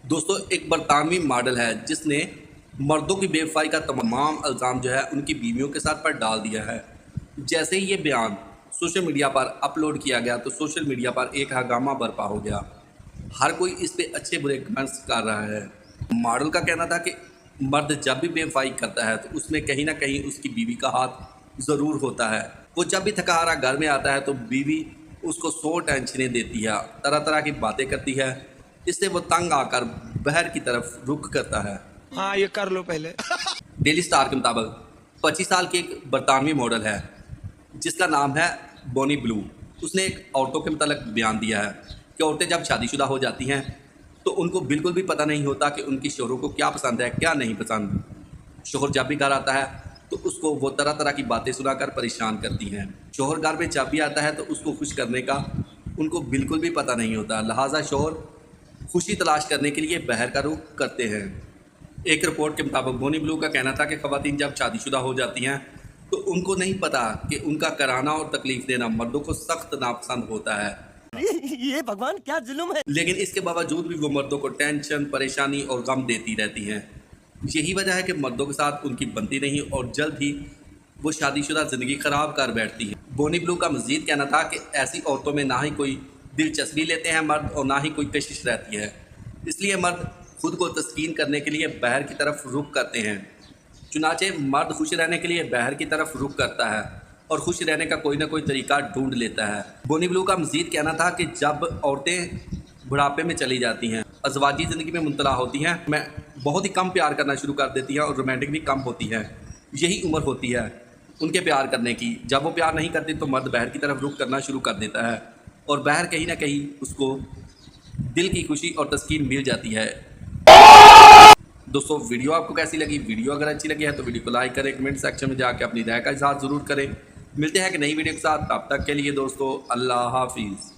दोस्तों एक बरतानवी मॉडल है जिसने मर्दों की बेवफाई का तमाम इल्ज़ाम जो है उनकी बीवियों के साथ पर डाल दिया है। जैसे ही ये बयान सोशल मीडिया पर अपलोड किया गया तो सोशल मीडिया पर एक हंगामा बर्पा हो गया। हर कोई इस पे अच्छे बुरे कमेंट्स कर रहा है। मॉडल का कहना था कि मर्द जब भी बेवफाई करता है तो उसमें कहीं ना कहीं उसकी बीवी का हाथ ज़रूर होता है। वो जब भी थका हारा घर में आता है तो बीवी उसको 100 टेंशनें देती है, तरह तरह की बातें करती है। इससे वो तंग आकर बहर की तरफ रुख करता है। हाँ ये कर लो पहले। डेली स्टार के मुताबिक 25 साल की एक बरतानवी मॉडल है जिसका नाम है बोनी ब्लू। उसने एक औरतों के मतलब बयान दिया है कि औरतें जब शादीशुदा हो जाती हैं तो उनको बिल्कुल भी पता नहीं होता कि उनकी शोहरों को क्या पसंद है क्या नहीं पसंद। शोहर जब भी घर आता है तो उसको वो तरह तरह की बातें सुनाकर परेशान करती हैं। शोहर घर में जब भी आता है तो उसको खुश करने का उनको बिल्कुल भी पता नहीं होता, लिहाजा शोहर खुशी तलाश करने के लिए बहर का रुख करते हैं। एक रिपोर्ट के मुताबिक बोनी ब्लू का कहना था कि ख़वातीन जब शादीशुदा हो जाती हैं तो उनको नहीं पता कि उनका कराना और तकलीफ़ देना मर्दों को सख्त नापसंद होता है। ये भगवान क्या जुल्म है। लेकिन इसके बावजूद भी वो मर्दों को टेंशन, परेशानी और गम देती रहती हैं। यही वजह है कि मर्दों के साथ उनकी बनती नहीं और जल्द ही वो शादीशुदा ज़िंदगी ख़राब कर बैठती है। बोनी ब्लू का मज़ीद कहना था कि ऐसी औरतों में ना ही कोई दिलचस्पी लेते हैं मर्द और ना ही कोई कशिश रहती है, इसलिए मर्द खुद को तस्कीन करने के लिए बहर की तरफ रुख करते हैं। चुनाचे मर्द खुश रहने के लिए बहर की तरफ रुख करता है और खुश रहने का कोई ना कोई तरीका ढूंढ लेता है। बोनी ब्लू का मज़ीद कहना था कि जब औरतें बुढ़ापे में चली जाती हैं, अज़वाजी ज़िंदगी में मुब्तला होती हैं, मैं बहुत ही कम प्यार करना शुरू कर देती हैं और रोमांटिक भी कम होती है। यही उम्र होती है उनके प्यार करने की। जब वो प्यार नहीं करती तो मर्द बहर की तरफ रुख करना शुरू कर देता है और बहर कहीं ना कहीं उसको दिल की खुशी और तस्कीन मिल जाती है। दोस्तों वीडियो आपको कैसी लगी? वीडियो अगर अच्छी लगी है तो वीडियो को लाइक करें, कमेंट सेक्शन में जाकर अपनी राय का इज़हार ज़रूर करें। मिलते हैं कि नई वीडियो के साथ, तब तक के लिए दोस्तों अल्लाह हाफिज़।